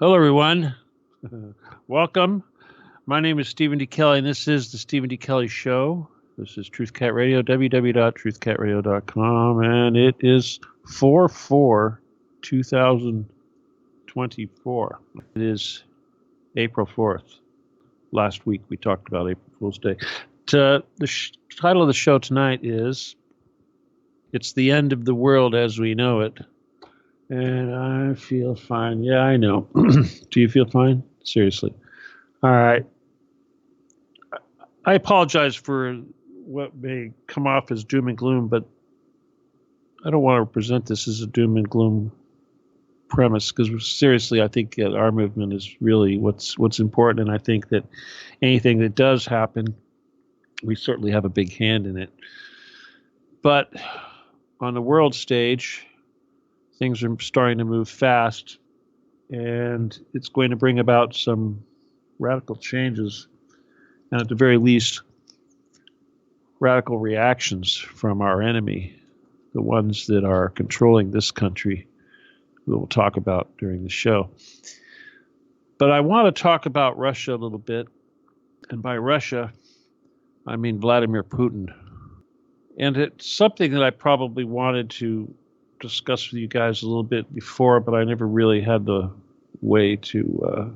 Hello, everyone. Welcome. My name is Stephen D. Kelly, and this is the Stephen D. Kelly Show. This is Truth Cat Radio, www.truthcatradio.com, and it is 4/4/2024. It is April 4th. Last week we talked about April Fool's Day. The title of the show tonight is It's the End of the World as We Know It. And I feel fine. Yeah, I know. Do you feel fine? Seriously. All right. I apologize for what may come off as doom and gloom, but I don't want to present this as a doom and gloom premise because seriously, I think that our movement is really what's important. And I think that anything that does happen, we certainly have a big hand in it. But on the world stage, things are starting to move fast, and it's going to bring about some radical changes, and at the very least, radical reactions from our enemy, the ones that are controlling this country, that we'll talk about during the show. But I want to talk about Russia a little bit, and by Russia, I mean Vladimir Putin. And it's something that I probably wanted to discuss with you guys a little bit before, but I never really had the way to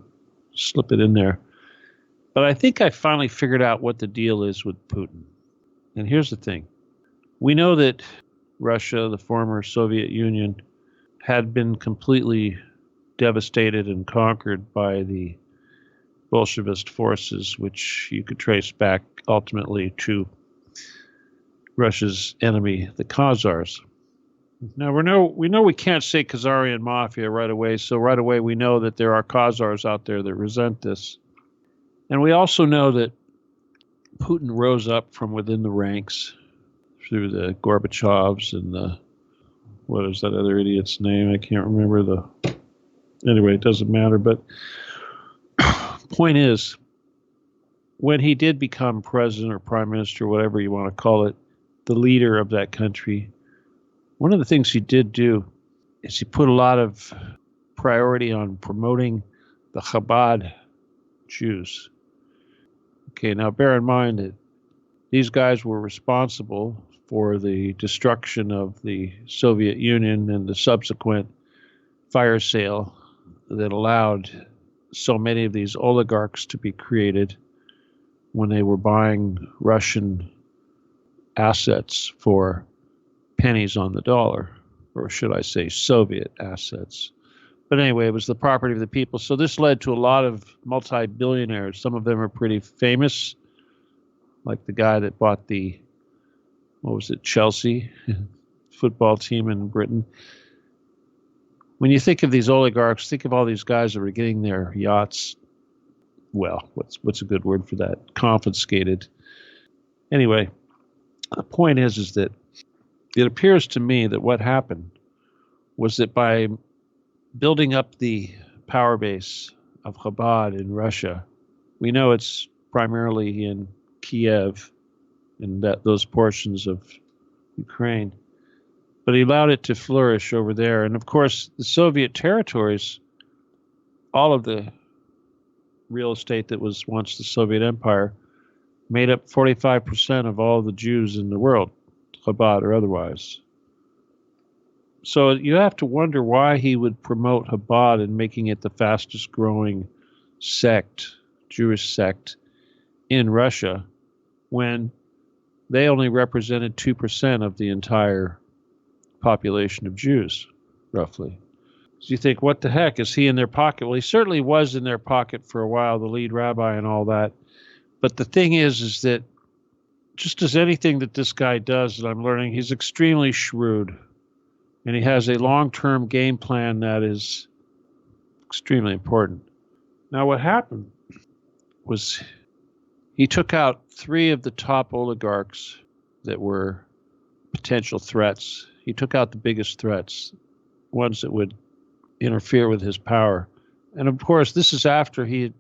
slip it in there. But I think I finally figured out what the deal is with Putin. And here's the thing. We know that Russia, the former Soviet Union, had been completely devastated and conquered by the Bolshevist forces, which you could trace back ultimately to Russia's enemy, the Khazars. Now, we know we can't say Khazarian mafia right away, so right away we know that there are Khazars out there that resent this. And we also know that Putin rose up from within the ranks through the Gorbachevs and what is that other idiot's name? I can't remember anyway, it doesn't matter. But point is, when he did become president or prime minister, whatever you want to call it, the leader of that country, one of the things he did do is he put a lot of priority on promoting the Chabad Jews. Okay, now bear in mind that these guys were responsible for the destruction of the Soviet Union and the subsequent fire sale that allowed so many of these oligarchs to be created when they were buying Russian assets for pennies on the dollar, or should I say Soviet assets. But anyway, it was the property of the people. So this led to a lot of multi-billionaires. Some of them are pretty famous, like the guy that bought Chelsea football team in Britain. When you think of these oligarchs, think of all these guys that were getting their yachts, well, what's a good word for that? Confiscated. Anyway, the point is that it appears to me that what happened was that by building up the power base of Chabad in Russia, we know it's primarily in Kiev and those portions of Ukraine, but he allowed it to flourish over there. And of course, the Soviet territories, all of the real estate that was once the Soviet Empire, made up 45% of all the Jews in the world, Chabad or otherwise. So you have to wonder why he would promote Chabad and making it the fastest growing Jewish sect in Russia, when they only represented 2% of the entire population of Jews, roughly. So you think, what the heck, is he in their pocket? Well, he certainly was in their pocket for a while, the lead rabbi and all that. But the thing is that just as anything that this guy does that I'm learning, he's extremely shrewd. And he has a long-term game plan that is extremely important. Now, what happened was he took out 3 of the top oligarchs that were potential threats. He took out the biggest threats, ones that would interfere with his power. And of course, this is after he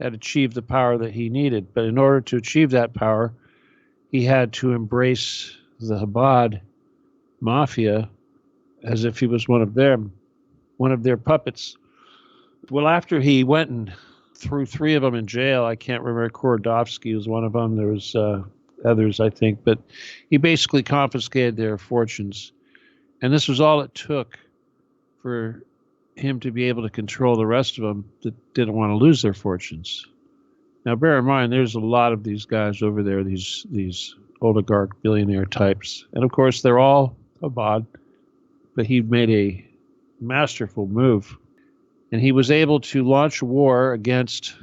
had achieved the power that he needed. But in order to achieve that power, he had to embrace the Chabad mafia as if he was one of their puppets. Well, after he went and threw three of them in jail, I can't remember, Korodovsky was one of them. There was others, I think, but he basically confiscated their fortunes. And this was all it took for him to be able to control the rest of them that didn't want to lose their fortunes. Now, bear in mind, there's a lot of these guys over there, these oligarch billionaire types. And of course, they're all Chabad, but he made a masterful move. And he was able to launch a war against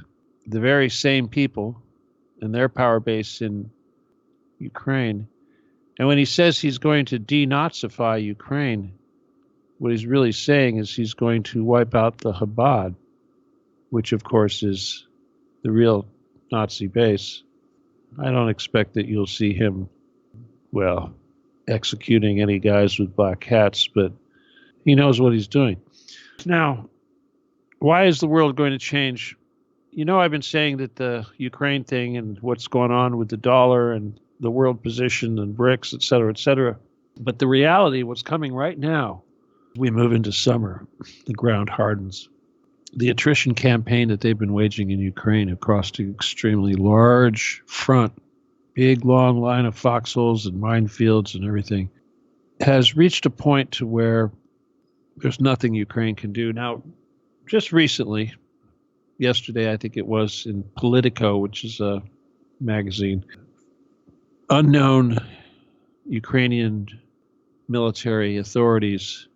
the very same people and their power base in Ukraine. And when he says he's going to denazify Ukraine, what he's really saying is he's going to wipe out the Chabad, which of course is the real Nazi base. I don't expect that you'll see him, well, executing any guys with black hats, but he knows what he's doing. Now, why is the world going to change? You know, I've been saying that the Ukraine thing and what's going on with the dollar and the world position and BRICS, et cetera, but the reality, what's coming right now, we move into summer, the ground hardens. The attrition campaign that they've been waging in Ukraine across an extremely large front, big long line of foxholes and minefields and everything, has reached a point to where there's nothing Ukraine can do. Now, just recently, yesterday I think it was, in Politico, which is a magazine, unknown Ukrainian military authorities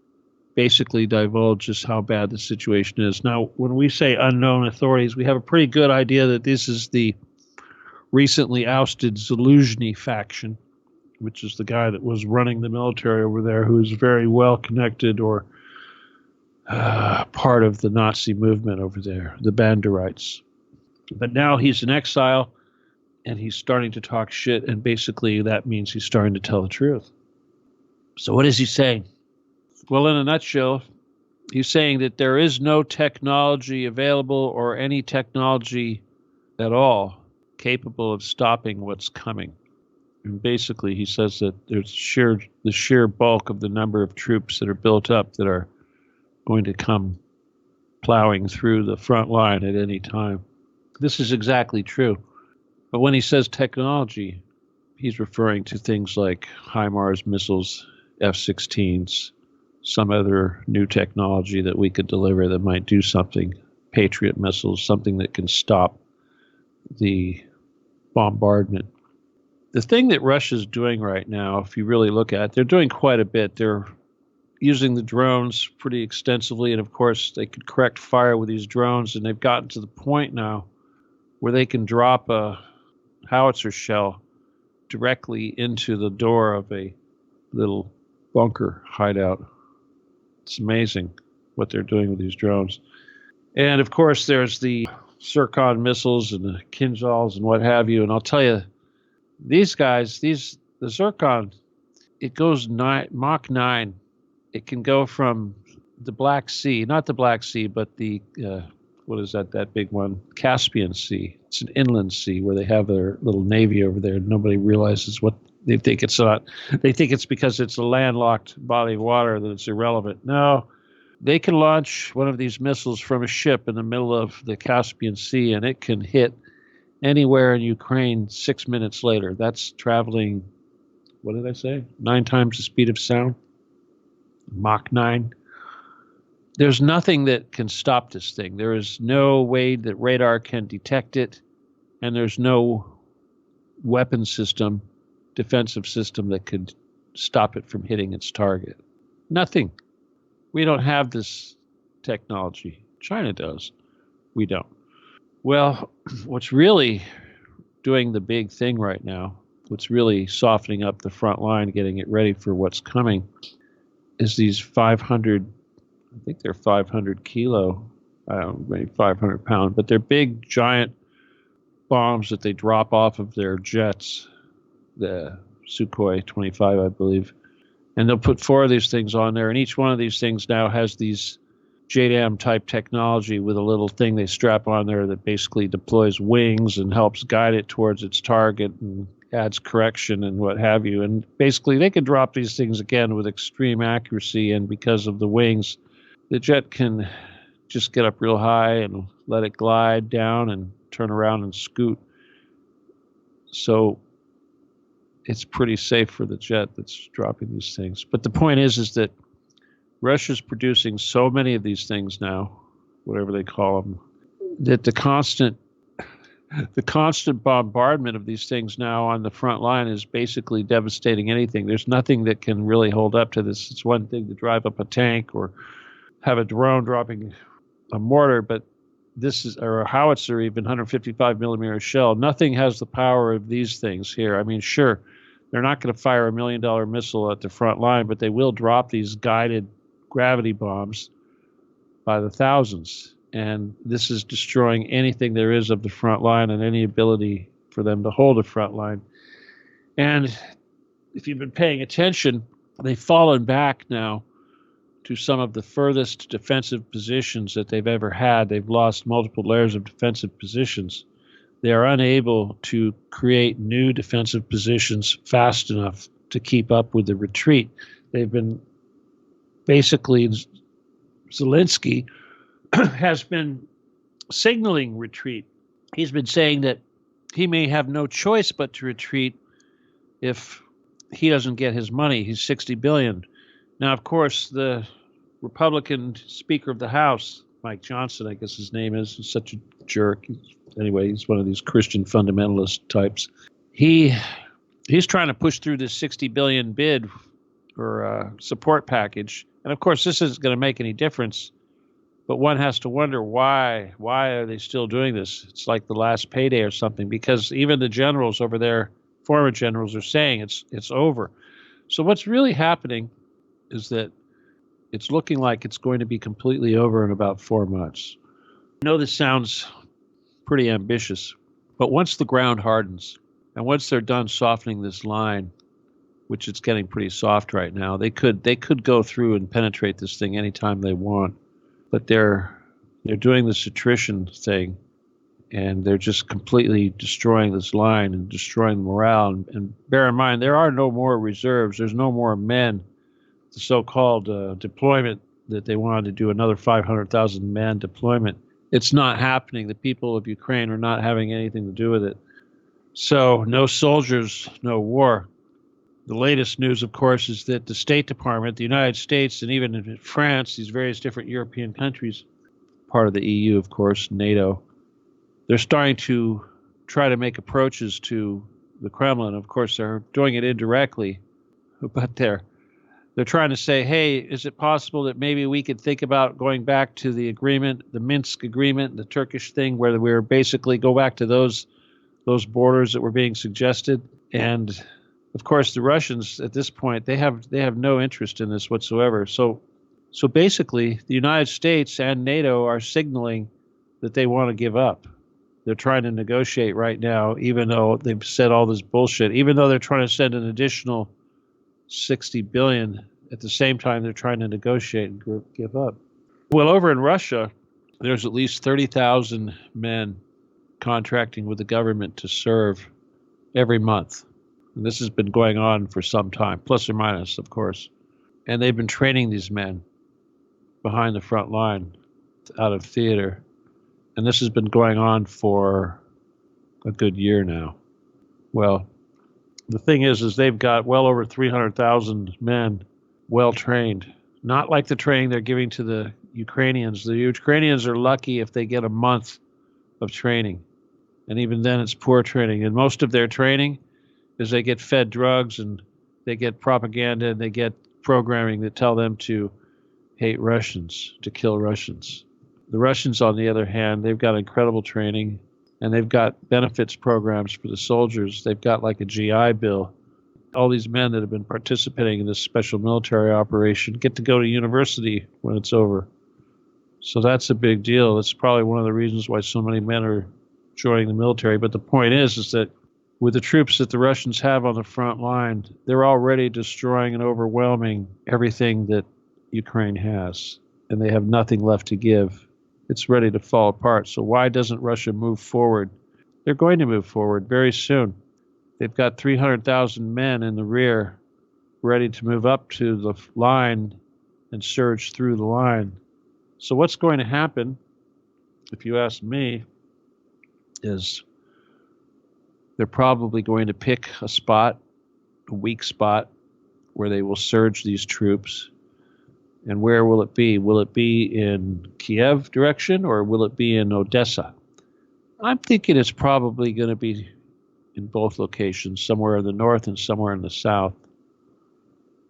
basically divulge just how bad the situation is. Now, when we say unknown authorities, we have a pretty good idea that this is the recently ousted Zaluzhny faction, which is the guy that was running the military over there, who is very well connected or part of the Nazi movement over there, the Banderites. But now he's in exile, and he's starting to talk shit, and basically that means he's starting to tell the truth. So what is he saying? Well, in a nutshell, he's saying that there is no technology available or any technology at all capable of stopping what's coming. And basically, he says that there's the sheer bulk of the number of troops that are built up that are going to come plowing through the front line at any time. This is exactly true. But when he says technology, he's referring to things like HIMARS missiles, F-16s, some other new technology that we could deliver that might do something, Patriot missiles, something that can stop the bombardment. The thing that Russia's doing right now, if you really look at it, they're doing quite a bit. They're using the drones pretty extensively, and of course they could correct fire with these drones, and they've gotten to the point now where they can drop a howitzer shell directly into the door of a little bunker hideout. It's amazing what they're doing with these drones. And of course, there's the Zircon missiles and the Kinzhals and what have you. And I'll tell you, these guys, the Zircon, it goes Mach 9. It can go from the Black Sea, not the Black Sea, but the, what is that big one? Caspian Sea. It's an inland sea where they have their little navy over there. Nobody realizes what they think it's not. They think it's because it's a landlocked body of water that it's irrelevant. No, they can launch one of these missiles from a ship in the middle of the Caspian Sea, and it can hit anywhere in Ukraine 6 minutes later. That's traveling, what did I say? 9 times the speed of sound. Mach 9. There's nothing that can stop this thing. There is no way that radar can detect it, and there's no weapon system, defensive system that could stop it from hitting its target. Nothing. We don't have this technology. China does. We don't. Well, what's really doing the big thing right now, what's really softening up the front line, getting it ready for what's coming, is these 500, I think they're 500 kilo, maybe 500 pound, but they're big, giant bombs that they drop off of their jets, the Sukhoi 25, I believe. And they'll put 4 of these things on there, and each one of these things now has these JDAM type technology with a little thing they strap on there that basically deploys wings and helps guide it towards its target and adds correction and what have you. And basically they can drop these things again with extreme accuracy, and because of the wings, the jet can just get up real high and let it glide down and turn around and scoot. So it's pretty safe for the jet that's dropping these things. But the point is that Russia's producing so many of these things now, whatever they call them, that the constant bombardment of these things now on the front line is basically devastating anything. There's nothing that can really hold up to this. It's one thing to drive up a tank or have a drone dropping a mortar, but this is, or a howitzer, even 155 millimeter shell. Nothing has the power of these things here. I mean, sure, they're not going to fire $1 million missile at the front line, but they will drop these guided gravity bombs by the thousands. And this is destroying anything there is of the front line and any ability for them to hold a front line. And if you've been paying attention, they've fallen back now to some of the furthest defensive positions that they've ever had. They've lost multiple layers of defensive positions. They are unable to create new defensive positions fast enough to keep up with the retreat. They've been basically, Zelensky has been signaling retreat. He's been saying that he may have no choice but to retreat if he doesn't get his money. He's $60 billion. Now, of course, the Republican Speaker of the House, Mike Johnson, I guess his name is, he's such a jerk. Anyway, he's one of these Christian fundamentalist types. He's trying to push through this $60 billion bid for a support package. And of course, this isn't going to make any difference. But one has to wonder why are they still doing this? It's like the last payday or something, because even the generals over there, former generals, are saying it's over. So what's really happening is that it's looking like it's going to be completely over in about 4 months. I know this sounds pretty ambitious, but once the ground hardens and once they're done softening this line, which it's getting pretty soft right now, they could go through and penetrate this thing anytime they want. But they're doing this attrition thing, and they're just completely destroying this line and destroying the morale. And bear in mind, there are no more reserves. There's no more men. The so-called deployment that they wanted to do, another 500,000 man deployment, it's not happening. The people of Ukraine are not having anything to do with it. So no soldiers, no war. The latest news, of course, is that the State Department, the United States, and even in France, these various different European countries, part of the EU, of course, NATO, they're starting to try to make approaches to the Kremlin. Of course, they're doing it indirectly, but they're trying to say, hey, is it possible that maybe we could think about going back to the agreement, the Minsk agreement, the Turkish thing, where we're basically go back to those borders that were being suggested? And of course, the Russians at this point, they have no interest in this whatsoever. So basically, the United States and NATO are signaling that they want to give up. They're trying to negotiate right now, even though they've said all this bullshit. Even though they're trying to send an additional $60 billion, at the same time they're trying to negotiate and give up. Well, over in Russia, there's at least 30,000 men contracting with the government to serve every month. And this has been going on for some time, plus or minus, of course. And they've been training these men behind the front line out of theater. And this has been going on for a good year now. Well, the thing is they've got well over 300,000 men well trained. Not like the training they're giving to the Ukrainians. The Ukrainians are lucky if they get a month of training. And even then it's poor training. And most of their training is they get fed drugs and they get propaganda and they get programming that tell them to hate Russians, to kill Russians. The Russians, on the other hand, they've got incredible training and they've got benefits programs for the soldiers. They've got like a GI Bill. All these men that have been participating in this special military operation get to go to university when it's over. So that's a big deal. That's probably one of the reasons why so many men are joining the military. But the point is that with the troops that the Russians have on the front line, they're already destroying and overwhelming everything that Ukraine has, and they have nothing left to give. It's ready to fall apart. So why doesn't Russia move forward? They're going to move forward very soon. They've got 300,000 men in the rear ready to move up to the line and surge through the line. So what's going to happen, if you ask me, is they're probably going to pick a spot, a weak spot, where they will surge these troops. And where will it be? Will it be in Kiev direction, or will it be in Odessa? I'm thinking it's probably going to be in both locations, somewhere in the north and somewhere in the south.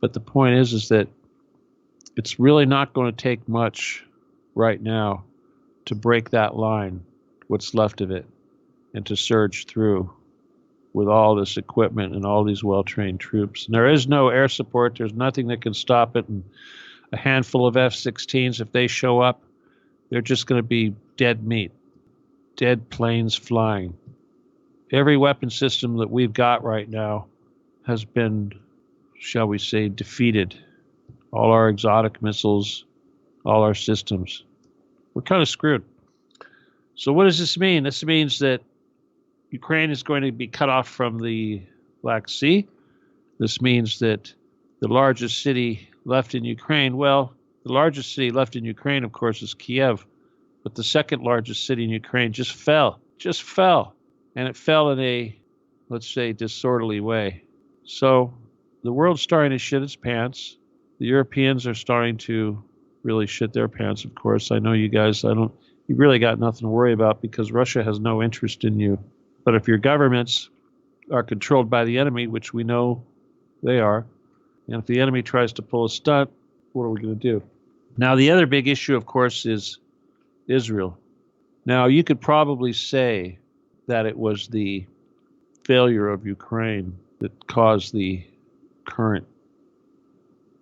But the point is that it's really not going to take much right now to break that line, what's left of it, and to surge through with all this equipment and all these well-trained troops. And there is no air support. There's nothing that can stop it. And a handful of F-16s, if they show up, they're just going to be dead meat, dead planes flying. Every weapon system that we've got right now has been, shall we say, defeated. All our exotic missiles, all our systems. We're kind of screwed. So what does this mean? This means that Ukraine is going to be cut off from the Black Sea. This means that the largest city left in Ukraine, well, the largest city left in Ukraine, of course, is Kiev. But the second largest city in Ukraine just fell. And it fell in a, let's say, disorderly way. So the world's starting to shit its pants. The Europeans are starting to really shit their pants, of course. I know you guys, you really got nothing to worry about because Russia has no interest in you. But if your governments are controlled by the enemy, which we know they are, and if the enemy tries to pull a stunt, what are we going to do? Now, the other big issue, of course, is Israel. Now, you could probably say that it was the failure of Ukraine that caused the current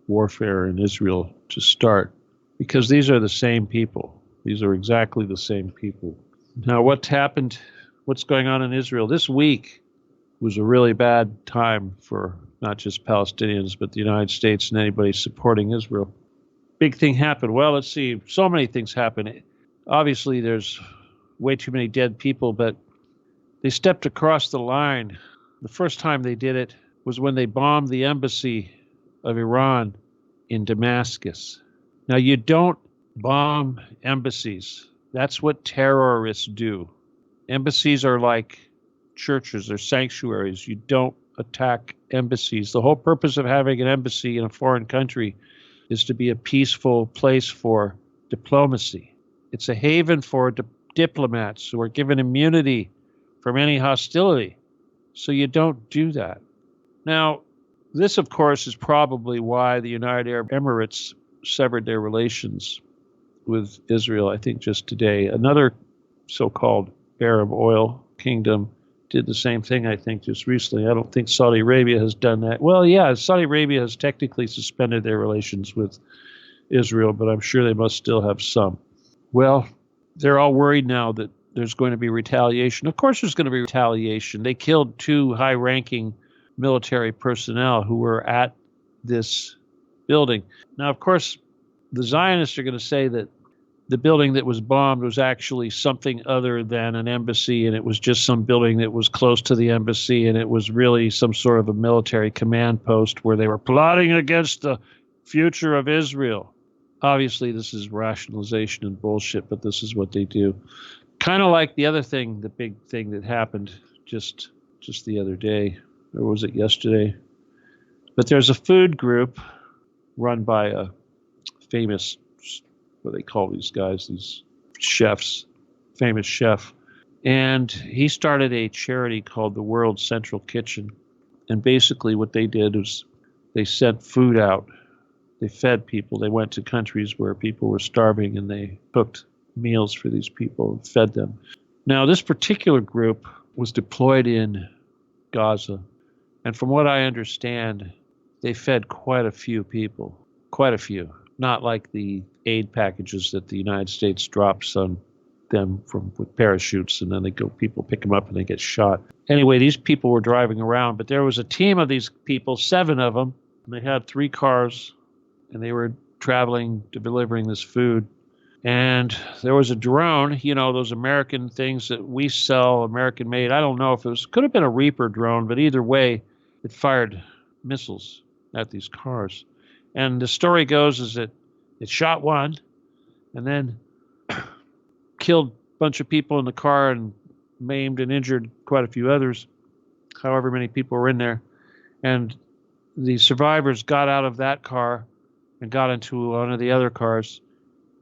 warfare in Israel to start, because these are the same people. These are exactly the same people. Now, what's happened, what's going on in Israel? This week was a really bad time for not just Palestinians, but the United States and anybody supporting Israel. Big thing happened. Well, let's see. So many things happen. Obviously, there's way too many dead people, but they stepped across the line. The first time they did it was when they bombed the embassy of Iran in Damascus. Now, you don't bomb embassies. That's what terrorists do. Embassies are like churches or sanctuaries. You don't attack embassies. The whole purpose of having an embassy in a foreign country is to be a peaceful place for diplomacy. It's a haven for diplomats who are given immunity from any hostility. So you don't do that. Now, this, of course, is probably why the United Arab Emirates severed their relations with Israel, I think, just today. Another so-called Arab oil kingdom did the same thing, I think, just recently. I don't think Saudi Arabia has done that. Well, yeah, Saudi Arabia has technically suspended their relations with Israel, but I'm sure they must still have some. Well, they're all worried now that there's going to be retaliation. Of course there's going to be retaliation. They killed 2 high-ranking military personnel who were at this building. Now, of course, the Zionists are going to say that the building that was bombed was actually something other than an embassy, and it was just some building that was close to the embassy, and it was really some sort of a military command post where they were plotting against the future of Israel. Obviously, this is rationalization and bullshit, but this is what they do. Kind of like the other thing, the big thing that happened just the other day, or was it yesterday? But there's a food group run by a famous, what do they call these guys, these chefs, famous chef. And he started a charity called the World Central Kitchen. And basically what they did was they sent food out. They fed people. They went to countries where people were starving and they cooked meals for these people and fed them. Now, this particular group was deployed in Gaza. And from what I understand, they fed quite a few people. Quite a few. Not like the aid packages that the United States drops on them with parachutes, and then people pick them up and they get shot. Anyway, these people were driving around, but there was a team of these people, 7 of them, and they had 3 cars, and they were traveling, delivering this food. And there was a drone, those American things that we sell, American made. I don't know if could have been a Reaper drone, but either way, it fired missiles at these cars. And the story goes is that it shot one, and then killed a bunch of people in the car and maimed and injured quite a few others, however many people were in there. And the survivors got out of that car and got into one of the other cars,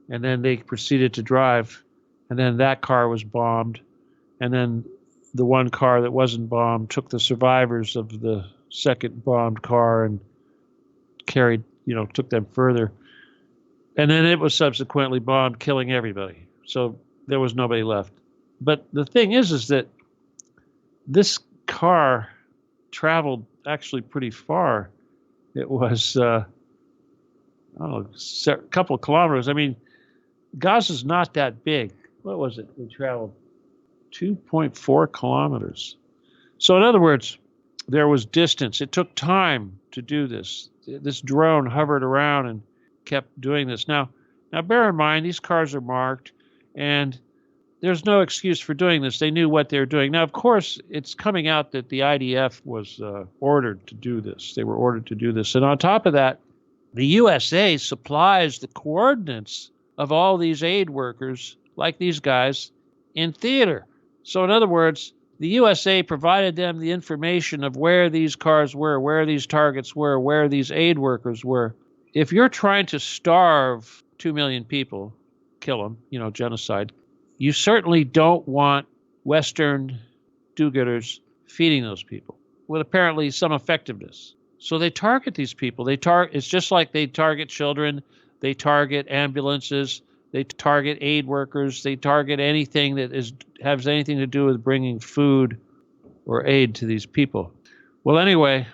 and then they proceeded to drive, and then that car was bombed, and then the one car that wasn't bombed took the survivors of the second bombed car and took them further. And then it was subsequently bombed, killing everybody. So there was nobody left. But the thing is that this car traveled actually pretty far. It was, a couple of kilometers. I mean, Gaza's not that big. What was it? They traveled 2.4 kilometers. So in other words, there was distance. It took time to do this. This drone hovered around and kept doing this. Now bear in mind, these cars are marked, and there's no excuse for doing this. They knew what they were doing. Now, of course, it's coming out that the IDF was ordered to do this. They were ordered to do this. And on top of that, the USA supplies the coordinates of all these aid workers, like these guys, in theater. So in other words, the USA provided them the information of where these cars were, where these targets were, where these aid workers were. If you're trying to starve 2 million people, kill them, genocide, you certainly don't want Western do-gooders feeding those people with apparently some effectiveness. So they target these people. It's just like they target children. They target ambulances. They target aid workers. They target anything that has anything to do with bringing food or aid to these people. Well, anyway,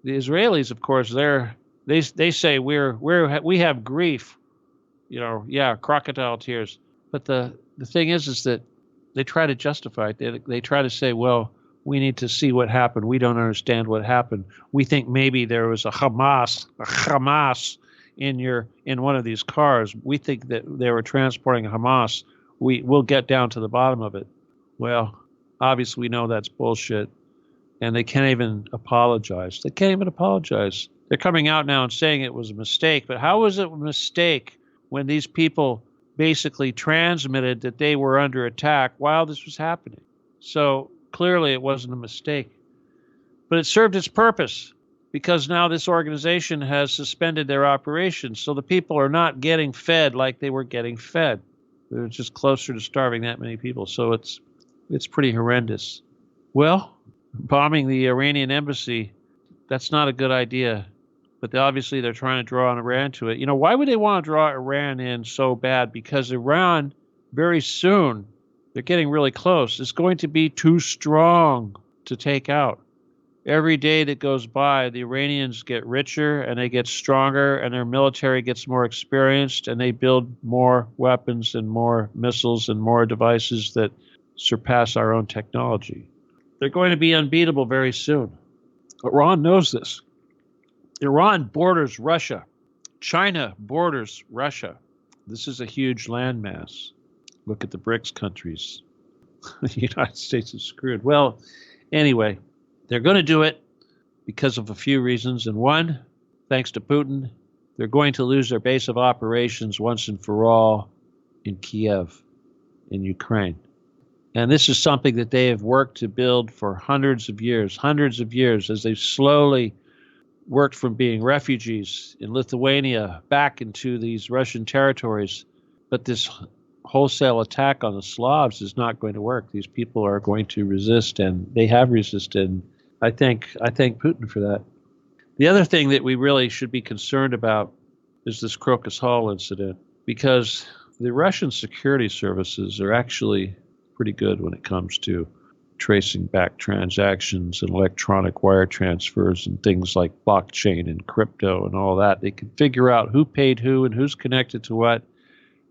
the Israelis, of course, they say we have grief, crocodile tears. But the thing is that they try to justify it. They try to say, well, we need to see what happened. We don't understand what happened. We think maybe there was a Hamas in one of these cars. We think that they were transporting Hamas. We'll get down to the bottom of it. Well, obviously we know that's bullshit, and they can't even apologize. They're coming out now and saying it was a mistake. But how was it a mistake when these people basically transmitted that they were under attack while this was happening? So clearly it wasn't a mistake. But it served its purpose, because now this organization has suspended their operations. So the people are not getting fed like they were getting fed. They're just closer to starving that many people. So it's pretty horrendous. Well, bombing the Iranian embassy, that's not a good idea. But obviously they're trying to draw on Iran to it. Why would they want to draw Iran in so bad? Because Iran, very soon, they're getting really close, is going to be too strong to take out. Every day that goes by, the Iranians get richer and they get stronger, and their military gets more experienced, and they build more weapons and more missiles and more devices that surpass our own technology. They're going to be unbeatable very soon. Iran knows this. Iran borders Russia. China borders Russia. This is a huge landmass. Look at the BRICS countries. The United States is screwed. Well, anyway, they're going to do it because of a few reasons. And one, thanks to Putin, they're going to lose their base of operations once and for all in Kiev, in Ukraine. And this is something that they have worked to build for hundreds of years, as they've slowly worked from being refugees in Lithuania back into these Russian territories. But this wholesale attack on the Slavs is not going to work. These people are going to resist, and they have resisted. I thank Putin for that. The other thing that we really should be concerned about is this Crocus Hall incident, because the Russian security services are actually pretty good when it comes to tracing back transactions and electronic wire transfers and things like blockchain and crypto and all that. They can figure out who paid who and who's connected to what,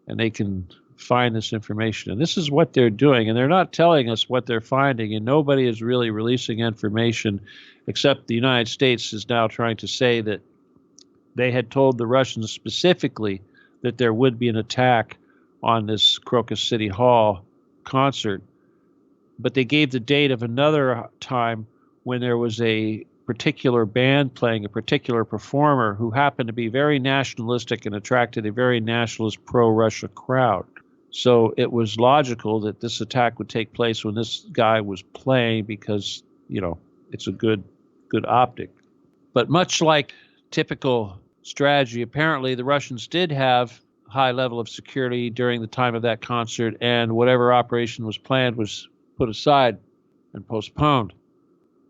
and they can find this information. And this is what they're doing, and they're not telling us what they're finding, and nobody is really releasing information except the United States is now trying to say that they had told the Russians specifically that there would be an attack on this Crocus City Hall concert. But they gave the date of another time when there was a particular band playing, a particular performer who happened to be very nationalistic and attracted a very nationalist pro-Russia crowd. So it was logical that this attack would take place when this guy was playing because, it's a good optic. But much like typical strategy, apparently the Russians did have a high level of security during the time of that concert, and whatever operation was planned was put aside and postponed,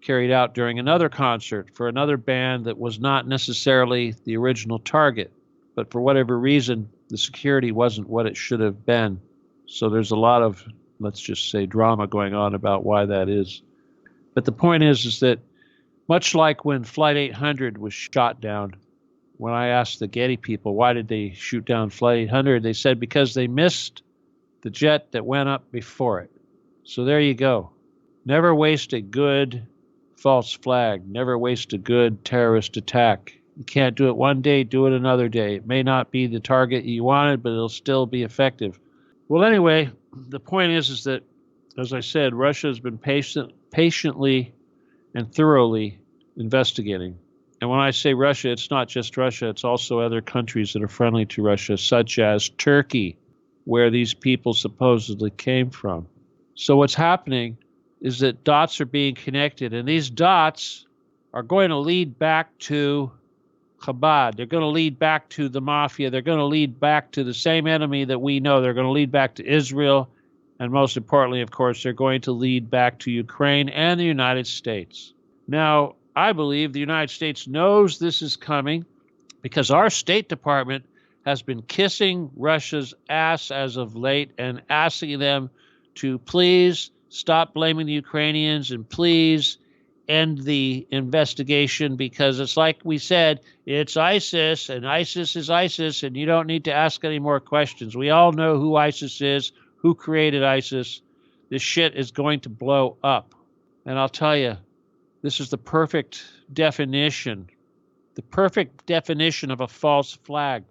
carried out during another concert for another band that was not necessarily the original target. But for whatever reason, the security wasn't what it should have been. So there's a lot of, let's just say, drama going on about why that is. But the point is that much like when Flight 800 was shot down, when I asked the Getty people why did they shoot down Flight 800, they said because they missed the jet that went up before it. So there you go. Never waste a good false flag. Never waste a good terrorist attack. You can't do it one day, do it another day. It may not be the target you wanted, but it'll still be effective. Well, anyway, the point is that, as I said, Russia has been patiently and thoroughly investigating. And when I say Russia, it's not just Russia, it's also other countries that are friendly to Russia, such as Turkey, where these people supposedly came from. So what's happening is that dots are being connected, and these dots are going to lead back to Chabad. They're going to lead back to the mafia. They're going to lead back to the same enemy that we know. They're going to lead back to Israel. And most importantly, of course, they're going to lead back to Ukraine and the United States. Now, I believe the United States knows this is coming because our State Department has been kissing Russia's ass as of late and asking them to please stop blaming the Ukrainians and please end the investigation, because it's like we said, it's ISIS and ISIS is ISIS, and you don't need to ask any more questions. We all know who ISIS is, who created ISIS. This shit is going to blow up. And I'll tell you, this is the perfect definition of a false flag.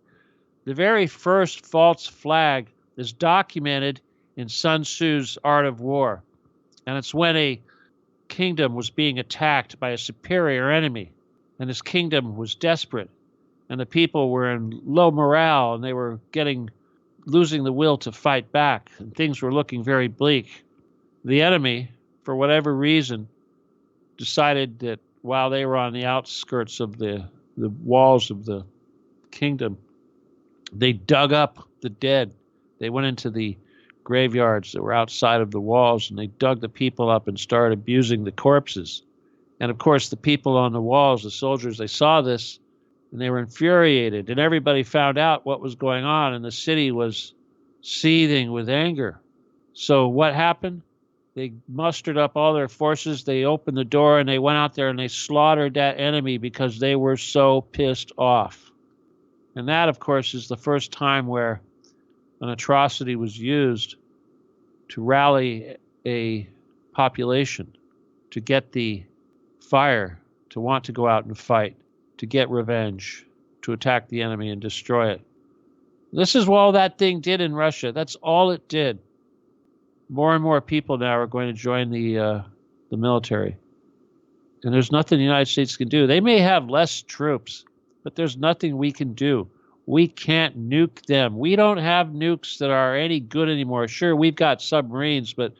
The very first false flag is documented in Sun Tzu's Art of War. And it's when a kingdom was being attacked by a superior enemy, and this kingdom was desperate, and the people were in low morale, and they were losing the will to fight back, and things were looking very bleak. The enemy, for whatever reason, decided that while they were on the outskirts of the walls of the kingdom, they dug up the dead. They went into the graveyards that were outside of the walls, and they dug the people up and started abusing the corpses. And of course, the people on the walls, the soldiers, they saw this, and they were infuriated, and everybody found out what was going on, and the city was seething with anger. So what happened? They mustered up all their forces, they opened the door, and they went out there and they slaughtered that enemy because they were so pissed off. And that, of course, is the first time where an atrocity was used to rally a population, to get the fire, to want to go out and fight, to get revenge, to attack the enemy and destroy it. This is all that thing did in Russia. That's all it did. More and more people now are going to join the military. And there's nothing the United States can do. They may have less troops, but there's nothing we can do. We can't nuke them. We don't have nukes that are any good anymore. Sure, we've got submarines, but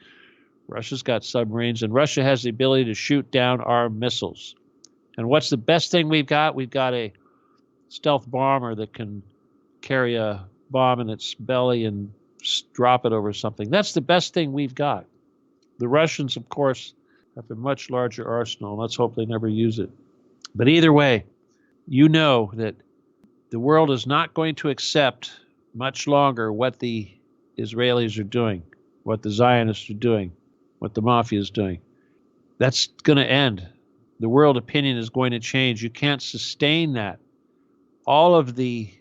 Russia's got submarines, and Russia has the ability to shoot down our missiles. And what's the best thing we've got? We've got a stealth bomber that can carry a bomb in its belly and drop it over something. That's the best thing we've got. The Russians, of course, have a much larger arsenal. Let's hope they never use it. But either way, you know that the world is not going to accept much longer what the Israelis are doing, what the Zionists are doing, what the mafia is doing. That's going to end. The world opinion is going to change. You can't sustain that. All of the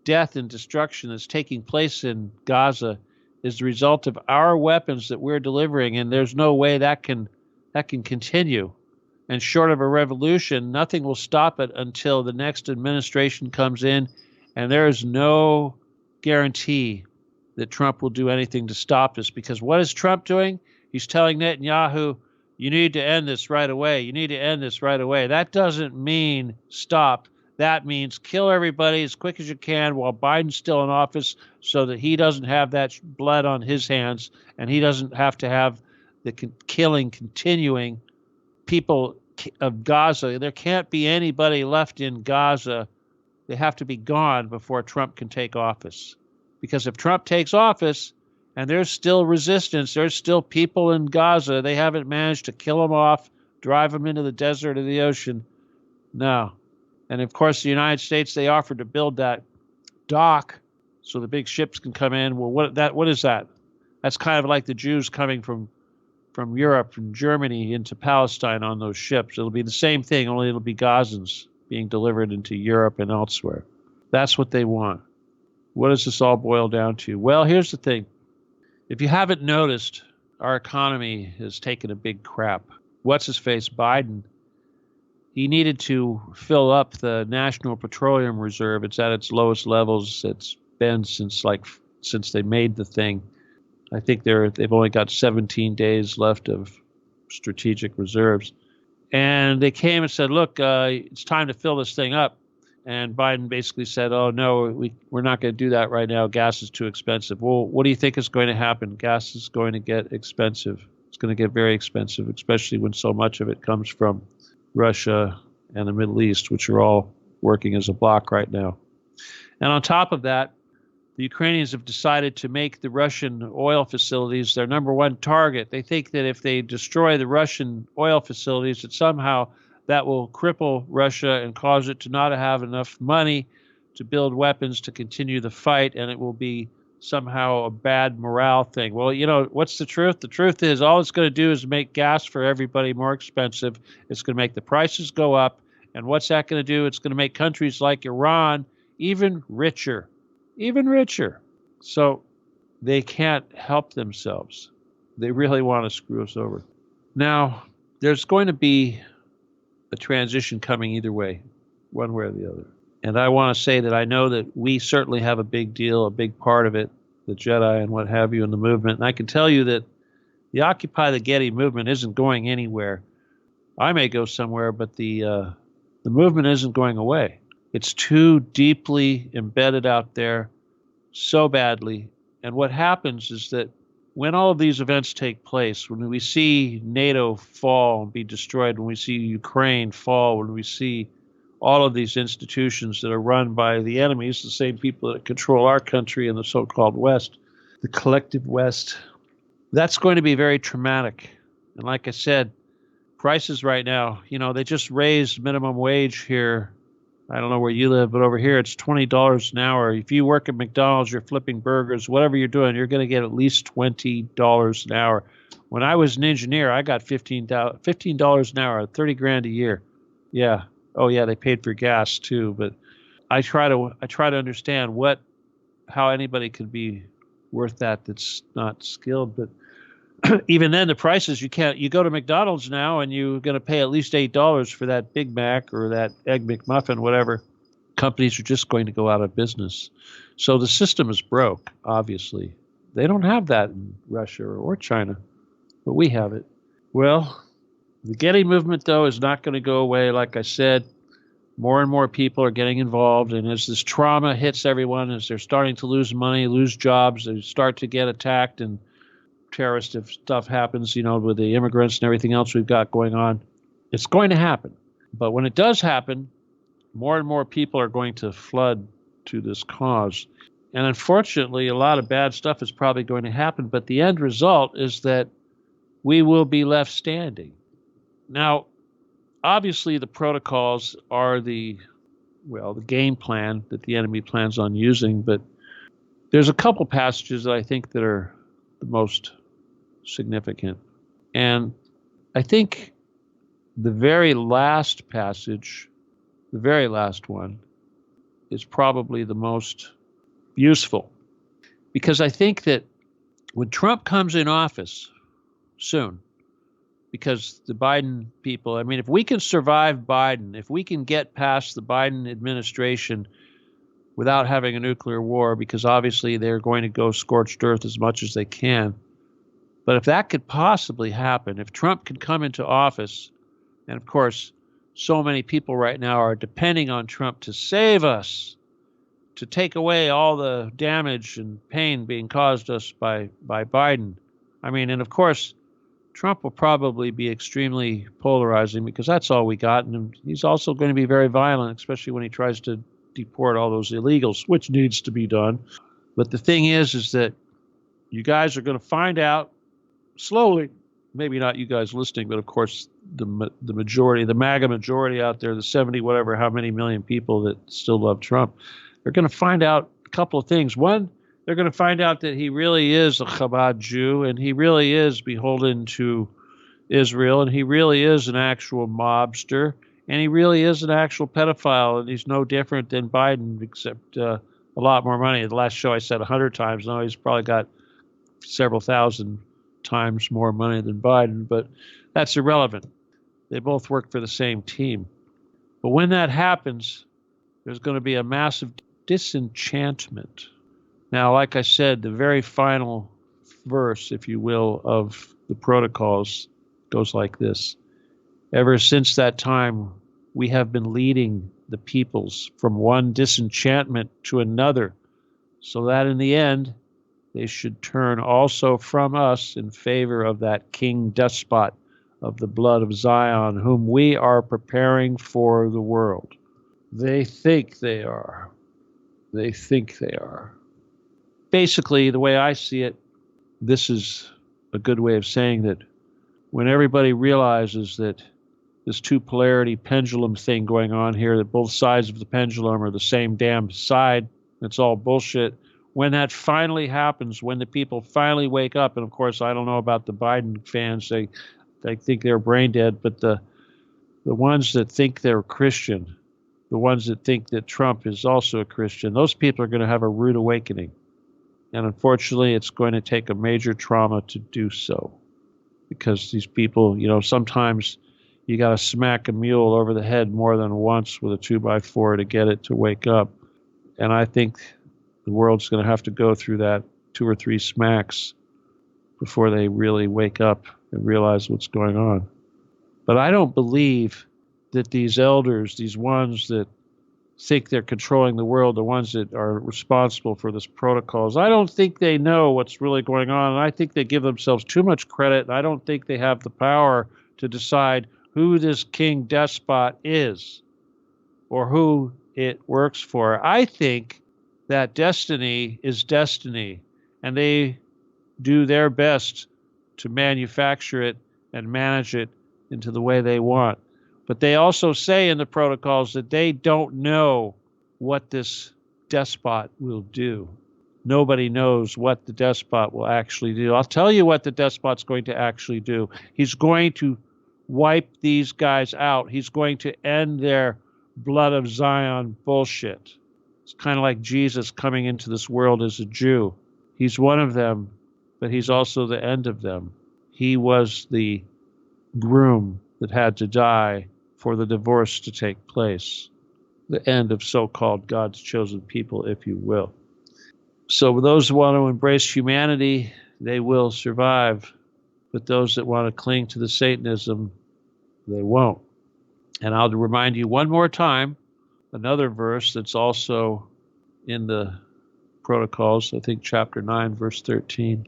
death and destruction that's taking place in Gaza is the result of our weapons that we're delivering, and there's no way that can continue. And short of a revolution, nothing will stop it until the next administration comes in, and there is no guarantee that Trump will do anything to stop this. Because what is Trump doing? He's telling Netanyahu You need to end this right away. You need to end this right away. That doesn't mean stop. That means kill everybody as quick as you can while Biden's still in office so that he doesn't have that blood on his hands and he doesn't have to have the killing continuing. People of Gaza, there can't be anybody left in Gaza. They have to be gone before Trump can take office. Because if Trump takes office and there's still resistance, there's still people in Gaza, they haven't managed to kill them off, drive them into the desert or the ocean. No. And of course, the United States, they offered to build that dock so the big ships can come in. Well, what is that? That's kind of like the Jews coming from Europe, from Germany into Palestine on those ships. It'll be the same thing, only it'll be Gazans being delivered into Europe and elsewhere. That's what they want. What does this all boil down to? Well, here's the thing. If you haven't noticed, our economy has taken a big crap. What's his face? Biden. He needed to fill up the National Petroleum Reserve. It's at its lowest levels it's been since they made the thing. I think they've only got 17 days left of strategic reserves. And they came and said, look, it's time to fill this thing up. And Biden basically said, oh, no, we're not going to do that right now. Gas is too expensive. Well, what do you think is going to happen? Gas is going to get expensive. It's going to get very expensive, especially when so much of it comes from Russia and the Middle East, which are all working as a bloc right now. And on top of that, the Ukrainians have decided to make the Russian oil facilities their number one target. They think that if they destroy the Russian oil facilities, that somehow that will cripple Russia and cause it to not have enough money to build weapons to continue the fight, and it will be somehow a bad morale thing. Well, what's the truth? The truth is all it's going to do is make gas for everybody more expensive. It's going to make the prices go up. And what's that going to do? It's going to make countries like Iran even richer. Even richer. So they can't help themselves. They really want to screw us over. Now, there's going to be a transition coming either way, one way or the other. And I want to say that I know that we certainly have a big deal, a big part of it, the Jedi and what have you in the movement. And I can tell you that the Occupy the Getty movement isn't going anywhere. I may go somewhere, but the movement isn't going away. It's too deeply embedded out there, so badly. And what happens is that when all of these events take place, when we see NATO fall and be destroyed, when we see Ukraine fall, when we see all of these institutions that are run by the enemies, the same people that control our country and the so-called West, the collective West, that's going to be very traumatic. And like I said, prices right now, they just raised minimum wage here. I don't know where you live, but over here it's $20 an hour. If you work at McDonald's, you're flipping burgers, whatever you're doing, you're going to get at least $20 an hour. When I was an engineer, I got $15 an hour, 30 grand a year. Yeah. Oh yeah, they paid for gas too. But I try to understand how anybody could be worth that's not skilled. But even then, the prices, you go to McDonald's now and you're going to pay at least $8 for that Big Mac or that Egg McMuffin, whatever. Companies are just going to go out of business. So the system is broke, obviously. They don't have that in Russia or China, but we have it. Well, the Getty movement, though, is not going to go away. Like I said, more and more people are getting involved. And as this trauma hits everyone, as they're starting to lose money, lose jobs, they start to get attacked and terrorist stuff happens, with the immigrants and everything else we've got going on. It's going to happen. But when it does happen, more and more people are going to flood to this cause. And unfortunately, a lot of bad stuff is probably going to happen. But the end result is that we will be left standing. Now, obviously, the protocols are the game plan that the enemy plans on using. But there's a couple passages that I think that are the most significant. And I think the very last passage, the very last one, is probably the most useful. Because I think that when Trump comes in office soon, because the Biden people, if we can survive Biden, if we can get past the Biden administration without having a nuclear war, because obviously they're going to go scorched earth as much as they can, But if that could possibly happen, if Trump could come into office, and of course, so many people right now are depending on Trump to save us, to take away all the damage and pain being caused us by Biden. I mean, and of course, Trump will probably be extremely polarizing because that's all we got. And he's also going to be very violent, especially when he tries to deport all those illegals, which needs to be done. But the thing is that you guys are going to find out slowly, maybe not you guys listening, but of course the majority, the MAGA majority out there, the 70, whatever, how many million people that still love Trump, they're going to find out a couple of things. One, they're going to find out that he really is a Chabad Jew, and he really is beholden to Israel, and he really is an actual mobster, and he really is an actual pedophile, and he's no different than Biden, except a lot more money. The last show I said 100 times. Now he's probably got several thousand times more money than Biden, but that's irrelevant. They both work for the same team. But when that happens, there's going to be a massive disenchantment. Now, like I said, the very final verse, if you will, of the protocols goes like this. Ever since that time, we have been leading the peoples from one disenchantment to another, so that in the end, they should turn also from us in favor of that king despot of the blood of Zion, whom we are preparing for the world. They think they are. They think they are. Basically, the way I see it, this is a good way of saying that when everybody realizes that this two-polarity pendulum thing going on here, that both sides of the pendulum are the same damn side, it's all bullshit. When that finally happens, when the people finally wake up, and of course, I don't know about the Biden fans, they think they're brain dead, but the ones that think they're Christian, the ones that think that Trump is also a Christian, those people are going to have a rude awakening. And unfortunately, it's going to take a major trauma to do so. Because these people, sometimes you got to smack a mule over the head more than once with a 2x4 to get it to wake up. And I think the world's going to have to go through that 2 or 3 smacks before they really wake up and realize what's going on. But I don't believe that these elders, these ones that think they're controlling the world, the ones that are responsible for this protocols, I don't think they know what's really going on. And I think they give themselves too much credit. And I don't think they have the power to decide who this king despot is or who it works for. I think that destiny is destiny, and they do their best to manufacture it and manage it into the way they want. But they also say in the protocols that they don't know what this despot will do. Nobody knows what the despot will actually do. I'll tell you what the despot's going to actually do. He's going to wipe these guys out. He's going to end their blood of Zion bullshit. It's kind of like Jesus coming into this world as a Jew. He's one of them, but he's also the end of them. He was the groom that had to die for the divorce to take place, the end of so-called God's chosen people, if you will. So those who want to embrace humanity, they will survive. But those that want to cling to the Satanism, they won't. And I'll remind you one more time, another verse that's also in the protocols, I think chapter 9, verse 13.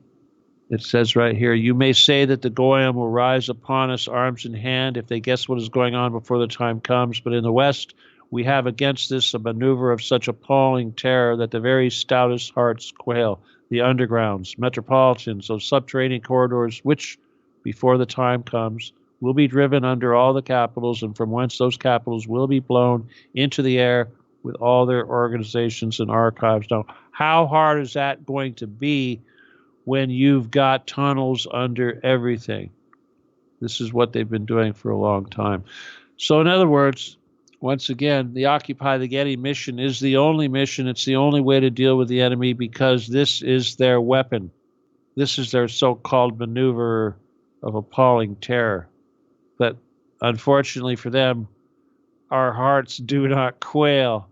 It says right here, you may say that the Goyim will rise upon us arms in hand if they guess what is going on before the time comes. But in the West, we have against this a maneuver of such appalling terror that the very stoutest hearts quail. The undergrounds, metropolitans, those subterranean corridors, which, before the time comes, will be driven under all the capitals, and from whence those capitals will be blown into the air with all their organizations and archives. Now, how hard is that going to be when you've got tunnels under everything? This is what they've been doing for a long time. So in other words, once again, the Occupy the Getty mission is the only mission. It's the only way to deal with the enemy because this is their weapon. This is their so-called maneuver of appalling terror. But unfortunately for them, our hearts do not quail.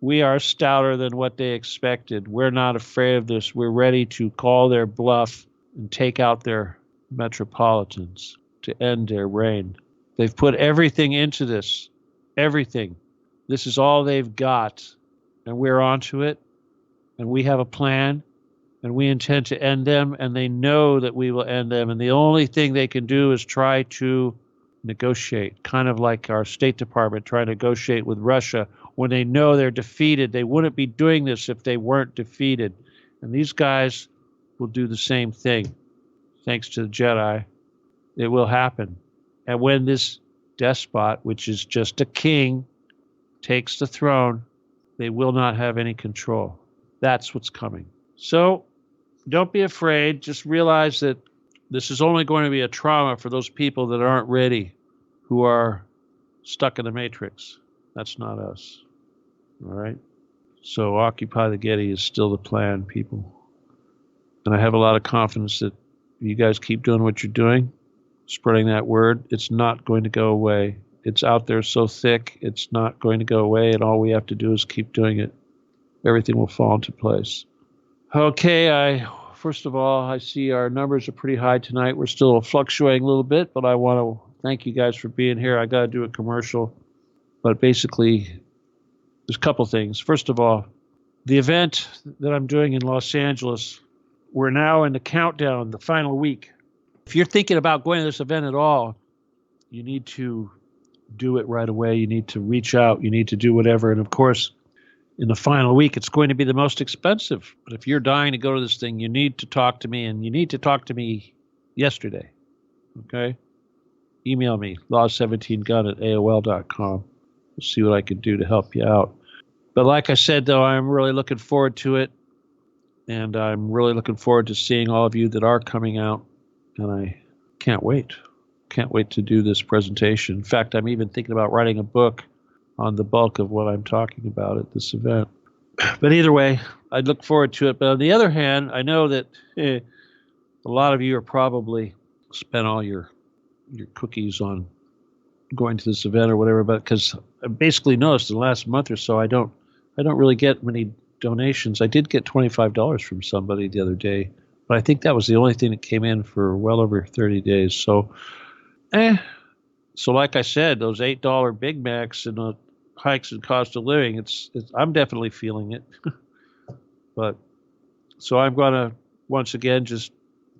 We are stouter than what they expected. We're not afraid of this. We're ready to call their bluff and take out their metropolitans to end their reign. They've put everything into this. Everything. This is all they've got. And we're onto it. And we have a plan. And we intend to end them. And they know that we will end them. And the only thing they can do is try to negotiate, kind of like our State Department trying to negotiate with Russia when they know they're defeated. They wouldn't be doing this if they weren't defeated. And these guys will do the same thing. Thanks to the Jedi, it will happen. And when this despot, which is just a king, takes the throne, they will not have any control. That's what's coming. So don't be afraid. Just realize that this is only going to be a trauma for those people that aren't ready, who are stuck in the Matrix. That's not us. All right? So Occupy the Getty is still the plan, people. And I have a lot of confidence that you guys keep doing what you're doing, spreading that word. It's not going to go away. It's out there so thick, it's not going to go away, and all we have to do is keep doing it. Everything will fall into place. Okay, first of all, I see our numbers are pretty high tonight. We're still fluctuating a little bit, but I want to thank you guys for being here. I got to do a commercial, but basically, there's a couple things. First of all, the event that I'm doing in Los Angeles, we're now in the countdown, the final week. If you're thinking about going to this event at all, you need to do it right away. You need to reach out. You need to do whatever. And of course, in the final week, it's going to be the most expensive. But if you're dying to go to this thing, you need to talk to me, and you need to talk to me yesterday. Okay? Email me, law17gun@aol.com. We'll see what I can do to help you out. But like I said, though, I'm really looking forward to it. And I'm really looking forward to seeing all of you that are coming out. And I can't wait. Can't wait to do this presentation. In fact, I'm even thinking about writing a book on the bulk of what I'm talking about at this event. But either way, I look forward to it. But on the other hand, I know that a lot of you are probably spent all your cookies on going to this event or whatever. But because I basically noticed in the last month or so, I don't really get many donations. I did get $25 from somebody the other day, but I think that was the only thing that came in for well over 30 days. So, like I said, those $8 Big Macs and the hikes in cost of living, it's I'm definitely feeling it. But so I'm going to once again just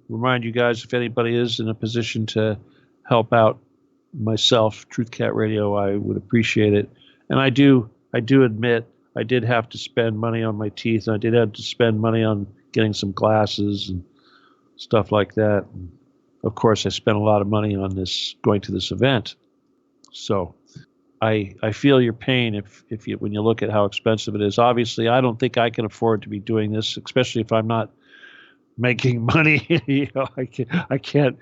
remind you guys, if anybody is in a position to help out myself, Truth Cat Radio, I would appreciate it. And I do admit I did have to spend money on my teeth, and I did have to spend money on getting some glasses and stuff like that. And of course, I spent a lot of money on this, going to this event. So I feel your pain if you, when you look at how expensive it is. Obviously, I don't think I can afford to be doing this, especially if I'm not making money. I can't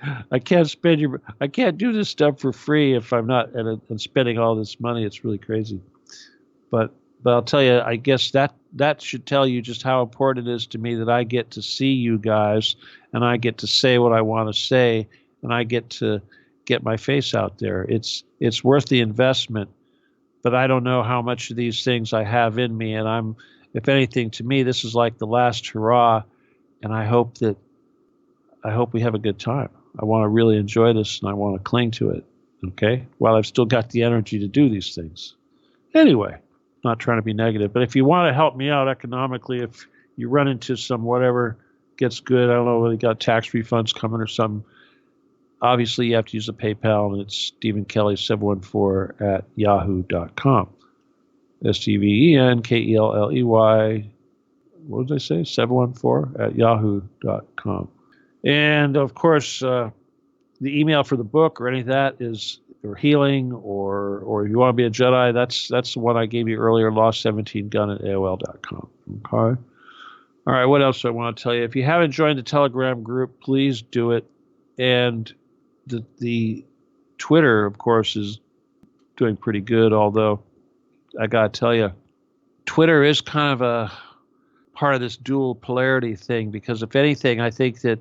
do this stuff for free if I'm not and spending all this money. It's really crazy. But I'll tell you, I guess that should tell you just how important it is to me that I get to see you guys, and I get to say what I want to say, and I get to get my face out there. It's worth the investment, but I don't know how much of these things I have in me, and if anything, to me, this is like the last hurrah, and I hope we have a good time. I want to really enjoy this, and I want to cling to it, okay, while I've still got the energy to do these things. Anyway, not trying to be negative, but if you want to help me out economically, if you run into some whatever gets good, I don't know whether you got tax refunds coming or something, obviously you have to use a PayPal, and it's Stephen Kelly 714@yahoo.com. STEVENKELLEY, what did I say? 714@yahoo.com. And of course, the email for the book or any of that is, or healing, or if you want to be a Jedi, that's the one I gave you earlier, law17gun@aol.com. Okay. All right. What else do I want to tell you? If you haven't joined the Telegram group, please do it. And the Twitter, of course, is doing pretty good. Although I got to tell you, Twitter is kind of a part of this dual polarity thing, because if anything, I think that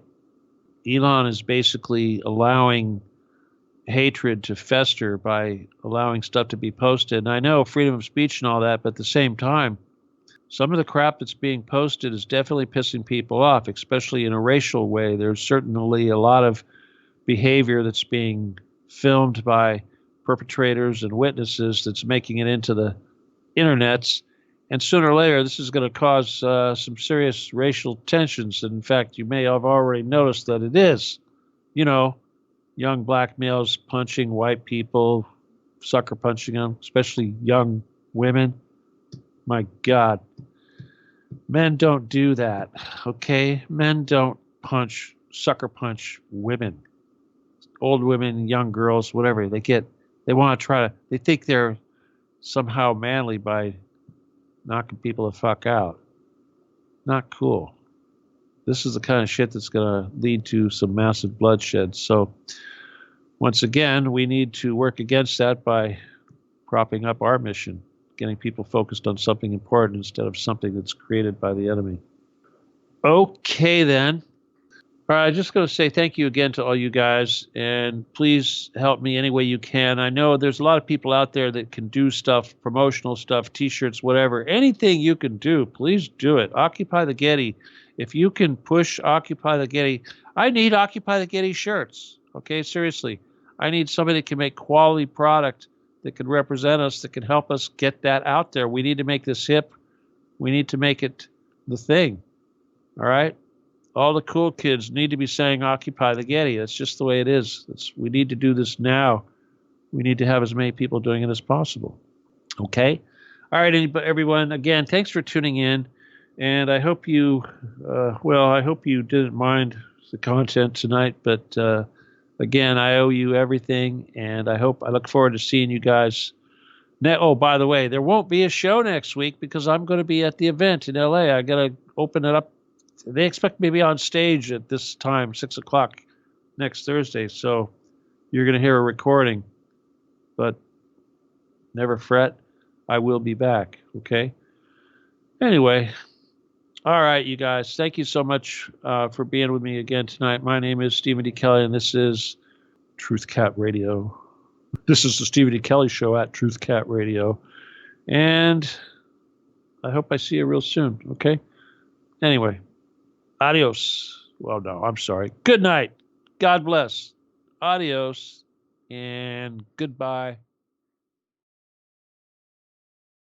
Elon is basically allowing hatred to fester by allowing stuff to be posted. And I know freedom of speech and all that, but at the same time, some of the crap that's being posted is definitely pissing people off, especially in a racial way. There's certainly a lot of behavior that's being filmed by perpetrators and witnesses that's making it into the internets. And sooner or later, this is going to cause some serious racial tensions. And in fact, you may have already noticed that it is. You know, young black males punching white people, sucker punching them, especially young women. My God. Men don't do that, okay? Men don't sucker punch women. Old women, young girls, whatever. They want to they think they're somehow manly by knocking people the fuck out. Not cool. This is the kind of shit that's going to lead to some massive bloodshed. So, once again, we need to work against that by propping up our mission, getting people focused on something important instead of something that's created by the enemy. Okay, then. All right, I'm just going to say thank you again to all you guys, and please help me any way you can. I know there's a lot of people out there that can do stuff, promotional stuff, T-shirts, whatever. Anything you can do, please do it. Occupy the Getty. If you can push Occupy the Getty, I need Occupy the Getty shirts. Okay, seriously. I need somebody that can make quality product that can represent us, that can help us get that out there. We need to make this hip. We need to make it the thing. All right? All the cool kids need to be saying Occupy the Getty. That's just the way it is. We need to do this now. We need to have as many people doing it as possible. Okay? All right, everyone. Again, thanks for tuning in. And I hope you, I hope you didn't mind the content tonight. But again, I owe you everything. And I look forward to seeing you guys. Oh, by the way, there won't be a show next week because I'm going to be at the event in LA. I got to open it up. They expect me to be on stage at this time, 6 o'clock next Thursday. So you're going to hear a recording. But never fret. I will be back. Okay? Anyway. All right, you guys. Thank you so much for being with me again tonight. My name is Stephen D. Kelly, and this is Truth Cat Radio. This is the Stephen D. Kelly Show at Truth Cat Radio. And I hope I see you real soon. Okay? Anyway. Adios. Well, no, I'm sorry. Good night. God bless. Adios and goodbye.